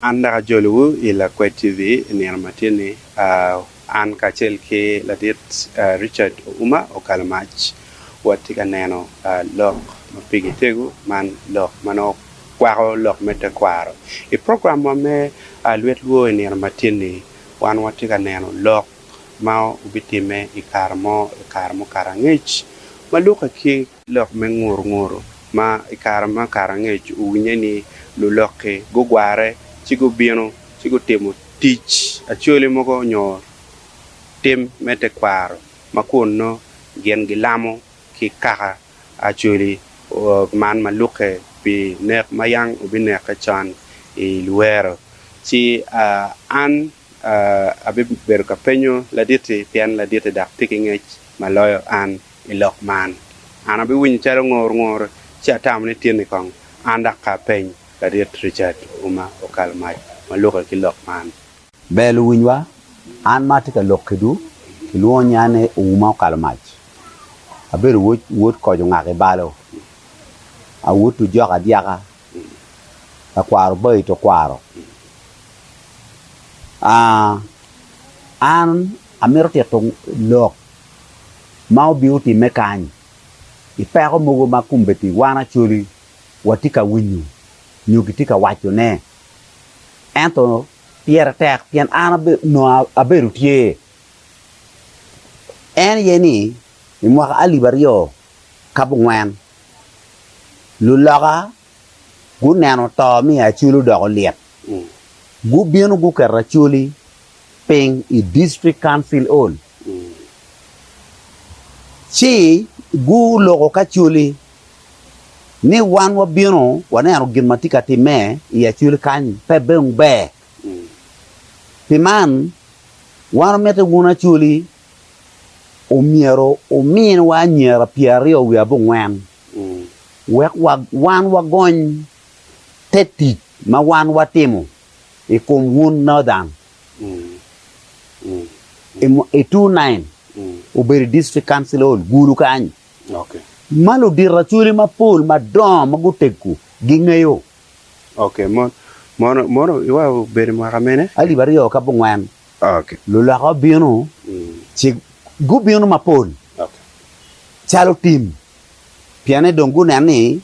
Anda Acholi i Lakwed TV ni matini an kachel ke ladit Richard Uma Okalmach watika neno lok mapigi tegu man lok mano kwaro lok mete kwaro i program me luet luo ni matini wan watika neno lok ma ubitime i karmo karangich maluka ki lok mengur ma i karangich uwinyeni luloke gugware chigo bieno chigo temo teach Acholi moko nyor tim mete kwaro makunno gen gilamo ki kaka Acholi man maluke bi nek mayang ubi nek chan i luero chi an abi berka penyo laditi pian laditi dak tikingech maloyo an ilok man an abi win charo ngor chi atam ni tieni kong anda ka peny Ladit Richard Uma Okalmach maluka kilok man belu winwa an matika lokedu kiluo nyane Uma Okalmach aberu wot ko ngake balo a wotu joka diaka a kwaro boy to kwaro an amerote to lok mau beauty mekany ipeko mogo makumbeti wana Acholi watika winyu nyugitika wacho ne ento pierre tek pien ana no aberu tie en yeni imwa ali bario kabungwan lulaga gu nano to mi Acholi do liet gu bienu gu kara Acholi ping i district council all chi gu logo ka Acholi ni wan wa bieno wana aro matika time ya Acholi kan pe beng be piman wan mete guna Acholi o miero o min wa nyera piario wi abungwan wek wa wan wa gon teti ma wan wa temo e kom won nadan e 29 o beri district council all guru kan okay malo dir Acholi ma pol ma dom maguteku gingeyo okay mono iwa beri makamene ali bario ka bungwan okay lula ka bieno chi gu bieno ma pol okay chalo team piane dongu nani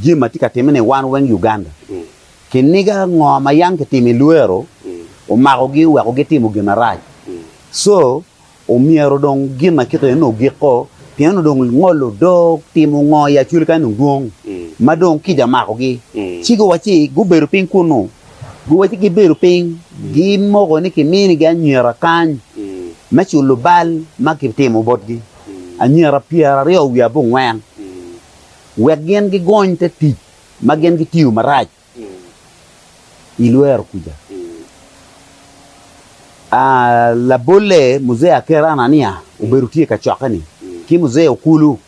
jima tika temene wan wen Uganda kiniga ngoma yang ke timi luero o mago gi wa ko getimo gina raj so o miero dong gina kito no giko piano dong ngolo do timo ngoya Acholi kan ndong madong kija mako gi chigo wachi gu beru pin kuno gu wachi gi beru pin gi mogo ni kimini ga nyera kan machulu bal makitimo bodgi anyera piara reo wi abungwan wegen gi gonte ti magen gi tiu maraj iluer kuja la bolle musea kerana nia uberu tie ka chakani ki musea okulu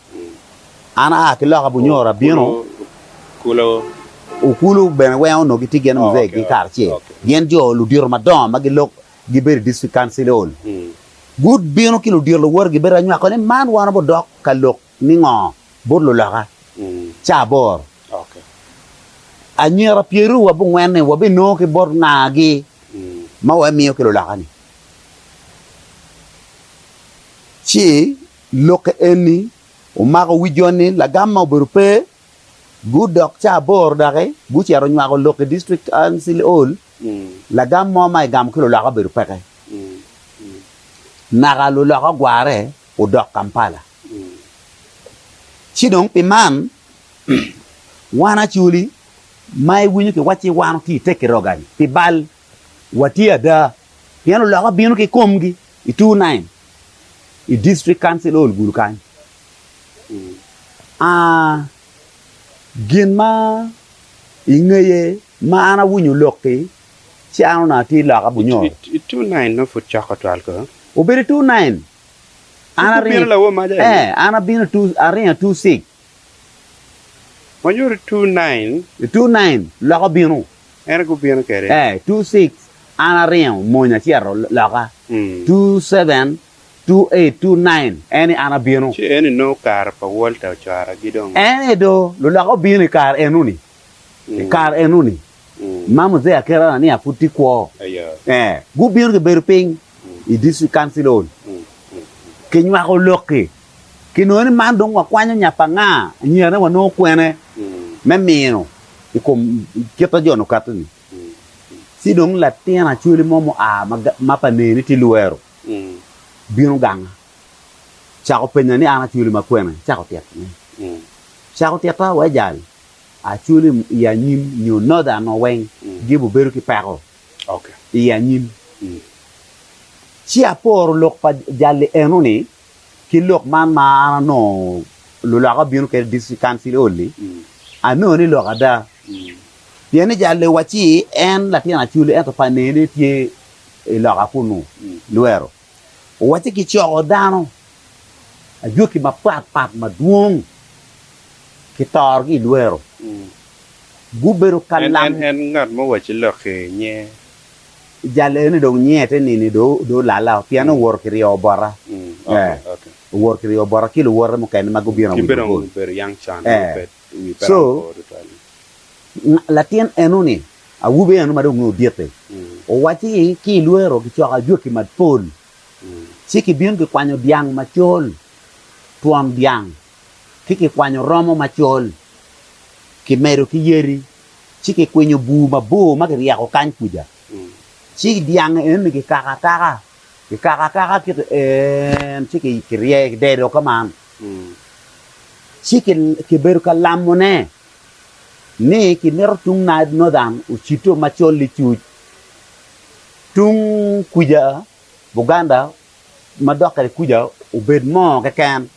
ana akila ka bunyora bieno okulu ben we ono giti gen musea gi karche gen jo lu dir madam magilok gi ber district council all good bieno ki lu dir lo wor gi ber anyu ko ne man wana bo dok kalok ni ngo bor lo laka chabor okay anyera pieru wa bungwene wa bino ke bor ngagi ma wa miyo ke lo laka ni chi loke eni o mago wijoni la gamma oberupe good dok cha bor dare gu chero nywa loke district council all la gamma mai gam kilo la berupe kai naga lo la gware o dok Kampala chi dong piman wana Acholi mai winyu ke wachi wano ki teke rogani pibal watia da piano la binu ke komgi i 29 i district council all guru kan gin ma ingeye ma ana wunyu lokke ci anu na ti la ka bunyo 29 no fu chakatwal ko o bere 29 ana ri ana binu 2 aria 26 Major 29 la ka binu era go binu kere 26 ana ri monya ciaro la ka 27 2829 any ana bieno chi any no car pa volta chara gidong any do lo la ko bieni car enuni car enuni mamu ze akera ni afuti ko gu biru ke berping i district council on ke nywa ko loke ke no ni mandong wa kwanya nyapanga nyere wa no kwene memino ikom keto jono katuni si dong la tiana chuli momo a mapa ne ti luero biru ganga chako penya ni ana chuli makwene chako tiat chako tiata wa jali a chuli ya nyim nyu noda no wen gibu beru ki paro okay ya nyim chi apor lok pa jali enoni ki lok man ma no lo la biru ke district council only ano ni lo ada tiene jali wachi en la tiana chuli en to panene tie lo ga kunu luero wachi ki cho dano a juki ma pat ma duong ki tor gi luero gubero kalam en ngat mo wachi lo ke nye jale ni do nyete ni do la piano work rio bora okay work rio bora kilo work mo kan magubiro mo ber yang chan so la tien enuni a wube enu ma do no diete o wachi ki luero ki cho juki ma pol siki bien ki kwanyo diang ma chol tuam diang kiki kwanyo romo machol kimero kiyeri chiki kwenyo bu mabo magria ko kan kuja chiki diang en ki kaka kit chiki kriye dedo kaman chiki kiberu kalamone ne ki nertung na nodan uchito machol lichu tung kuja Buganda madokare kuja ubed mo kakan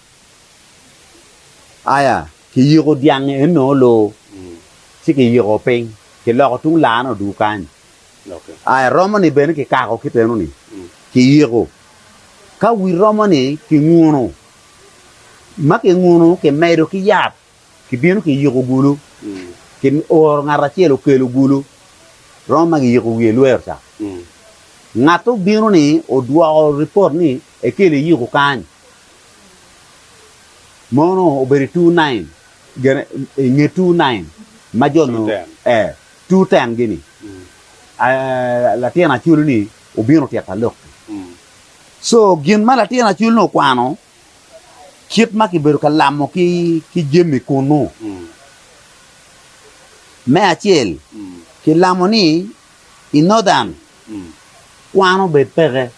aya ki yiro diang eno lo chiki yiro peng ki lo tung la no du kan okay aya romani ben ki ka ko kiteno ni ki yiro ka wi romani ki nguno make nguno ke medo ki yap ki bienu ki yiro bulu ki or ngara chelo kelo bulu roma ki yiro wi luerta ngato bienu ni o dua report ni e kele yiro kan mono oberi 29 gene nge 29 majono 210 gini la tiana chulu ni obiro tiata lok so gin mala tiana chulu no kwano kit maki beru kalamo ki jemi kono me achiel ki lamo ni inodan kwano bet pere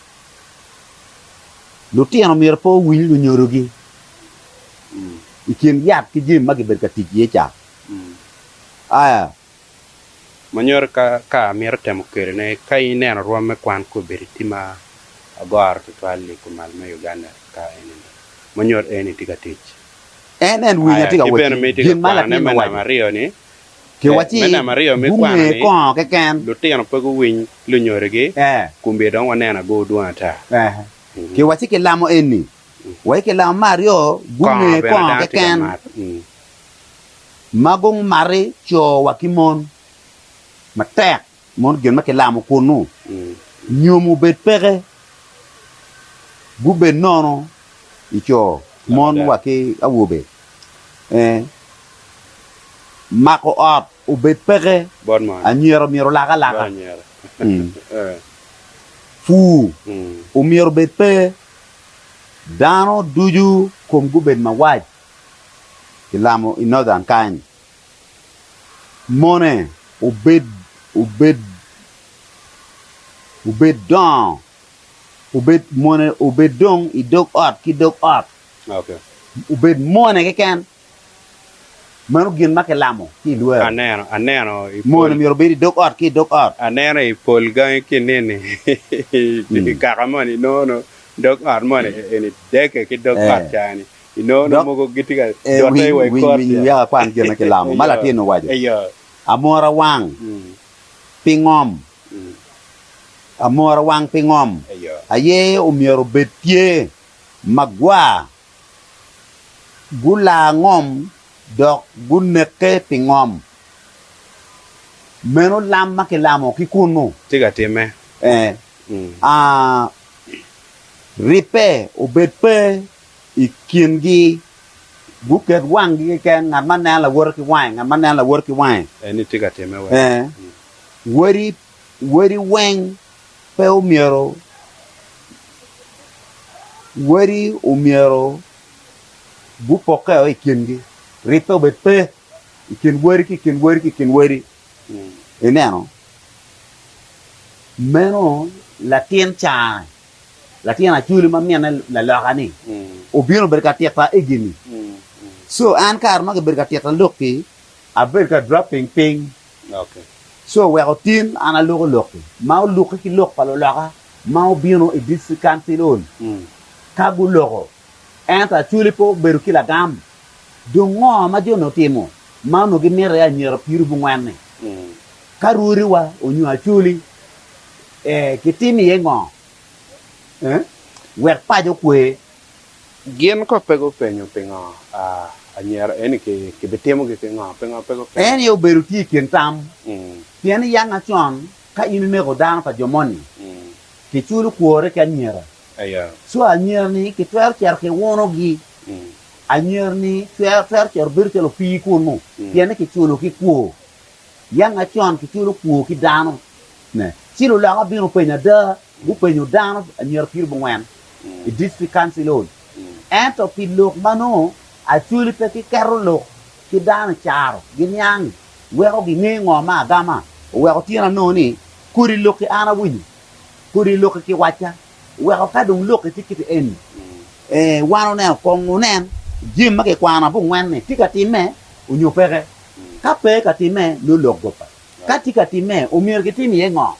lo tiano mir po wil lo nyorogi ikin yap ki jim magi ber ka tiji cha aya manyor ka mir temo kere ne kai ne ro me kwan ko beritima agar to ali ko mal me Uganda ka ene manyor ene tiga tich enen wi nya tiga wati jim mala ne me mario ni ke wati me mario me kwan ni ko ke ken lo tiano pe ko win lo nyorege kumbe don wane na go duata ke wati ke lamo eni wai ke la mario gume ko ke ken magong mari cho wakimon matek mon gen ma ke la mo kono nyomu bet pere gube nono icho mon waki awobe mako ap ubet pere bon man anyero miro laka fu o miro bet pere dano duju kom gubet mawaj kilamo inodan kan mone ubed don ubed mone ubed dong idok art ki dok art okay ubed mone ke kan manu gin makelamo ki luer aneno mone mi robedi dok art ki dok art aneno I polga kinene karamoni no dok art mone eni deke ki dok art chani no mogo gitiga jotai wai court ya pan gin makelamo malatino waje amora wang pingom amora wang pingom aye umiero betie magwa gula ngom dok guneke pingom meno lamma ke lamo kikuno tiga time ripe obetpe ikingi buket wangi ken ngamana la worki wine ngamana la worki wine ni tiga time we wari weng pe umiero wari umiero bu poke o ikingi ripe bet pe ikin wari enano meno la tien cha la tien achuli ma miana la lokani obino berkatieta egini so an kar ma berkatieta loki a berka dropping ping okay so we are tin ana loki ma loki ki lok palo loka ma obino e discanti lol kagu loko enta chuli po beruki la gam dungo ma jono timo ma no gi mere ya nyero piru bu ngwane karuri wa onyu achuli kitimi yengo wer pajo kwe gien ko pego penyo pingo anyera eni ke betemo ke ngo pego en yo beruti kentam pian yang achon ka inu me godan pa jomoni ke chulu kuore ka nyera aya so anyer ni ke twer ker ke wono gi anyer ni twer ker birtelo pi kunu pian ke chulu ki ku yang achon ke chulu ku ki dano ne chilo la ga bino penya da bu penyo dano anyer pir bungwen district council on ento pi lok mano achuli pe ki karolo ki dano charo ginyang wero gi ngo ma gama wero tina no ni kuri loki ana wini kuri loki ki wacha wero ka dum loki tikiti en wano ne kongu nen jim ma ke kwana bu ngwen ni tikati me unyo pere ka pe ka time no logo pa ka tikati me umir ki timi ngo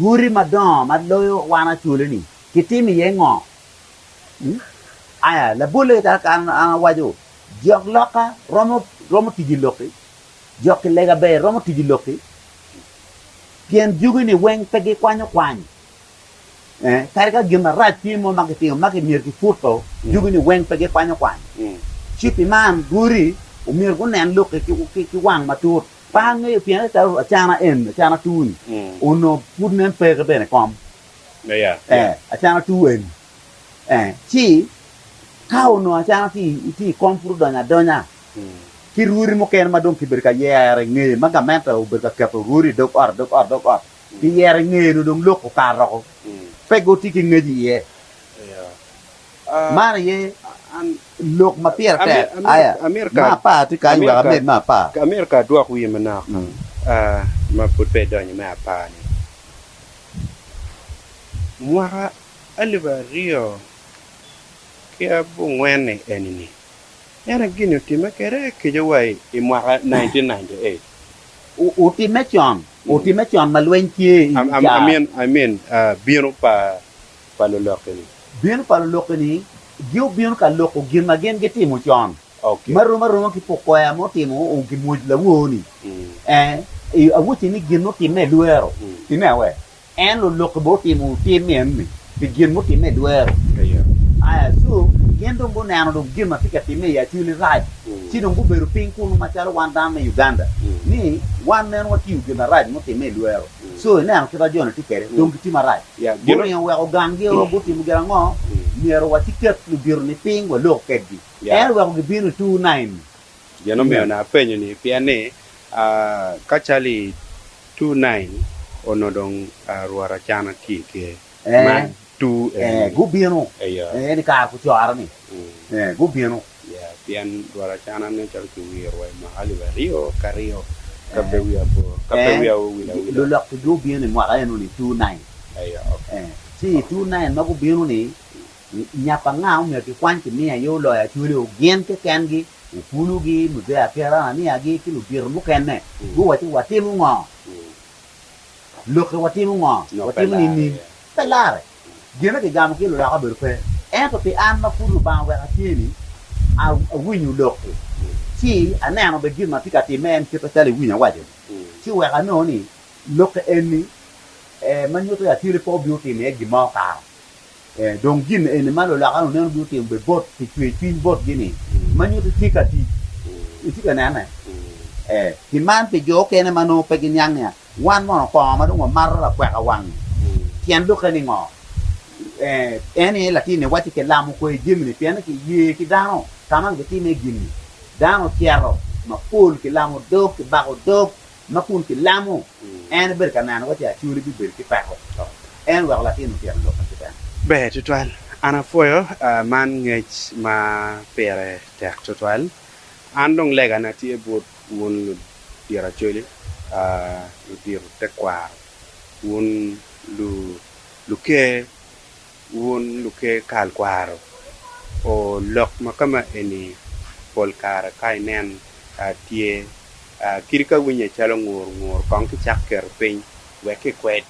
guri madon madlo wana chule ni ki timi ngo aya la bole ta kan wajo jok loka romo tiji loki jok lega be romo tiji loki pien jugu ni weng pegi kwanyo karika gima rati mo maki mir ki futo jugu ni weng pegi kwanyo chipi man guri umir ko nen loki ki wang matut pange pien ta achana tuni uno pudnen pege bene kom achana tuen chi kau no achana ti konfuru donya ki ruri mo ken madon ki berka yere nge magamenta u berka kato ruri dok ar ki yere nge no dum loko karoko pego ti ki ngeji ye mana ye lok mapier te aya Amerika ma pa ti kan wa med ma pa Amerika dua ku yemana ma put pe donya ma pa ni mwara aliva rio kia bu ngwene enini era gini utima kere kijawai imwaka 1998 utimechon malwentie I mean bino pa lolokeni bino pa lolokeni gio bino ka loko gina gen getimo chon okay marumo ki pokoya motimo o ki muj la woni awuti ni gino time luero tinewe en lo loko botimo timemi begin motime luero aya so gendo go nano do gima tika time ya tuli right chino go beru pinku no macharo wanda me Uganda ni one man what you gina right mo time luero so na kita jona tikere dong kitima right gino yo wa gangi o go timu gara ngo miero wa tiket lu biru ni ping wa lo keddi wa go binu 29 gino me na penyo ni piane kachali 29 ono dong ruara chana tike man tu gubino ni ka ku chara ni gubino ya pian duara chana ne chal ku wiro ma ali rio cario kabewia wila lo lak tu gubino mo ay no ni 29 si 29 ma gubino ni nyapa ngao me ki kwanti ni ayo lo ya chule o gen ke kangi ufulu gi mu de apera ni agi ki lu bir mu kenne go wati mu ngo lo ke wati mu ngo wati mu ni pelare gena ke gam ke lo la ka berpe to pe an ma fulu ba wa atini a winyu lo ti anano be gima tikati men ke tale winya waje ti wa ka no ni lo ke eni man yo to ya tire po beauty ne gima ka donc gin eni ma lo la ka no beauty be bot ti twin bot gini man yo to tikati tika na ti man pe jo ke ne mano pe ginyang ya wan mo ko ma do mar la kwa ka wang tian lo ke ni ngo ene latine wati ke lamu ko jimni piana ki ye ki dano taman ke time gimni dano chiaro ma pul ke lamu dok ke bago dok ma kun ki lamu en ber kanan ko ti Acholi bi ber ki pa ko en wa la tin ti lo ka ti be tutwal ana foyo man ngech ma pere tek tutwal andong lega na ti bot won dira Acholi lu dir te kwar won lu ke won lu ke kal kwaro o lok makama eni pol kara kai nen tie kirika winya chalo ngur kong ki chak ker piny weke kwet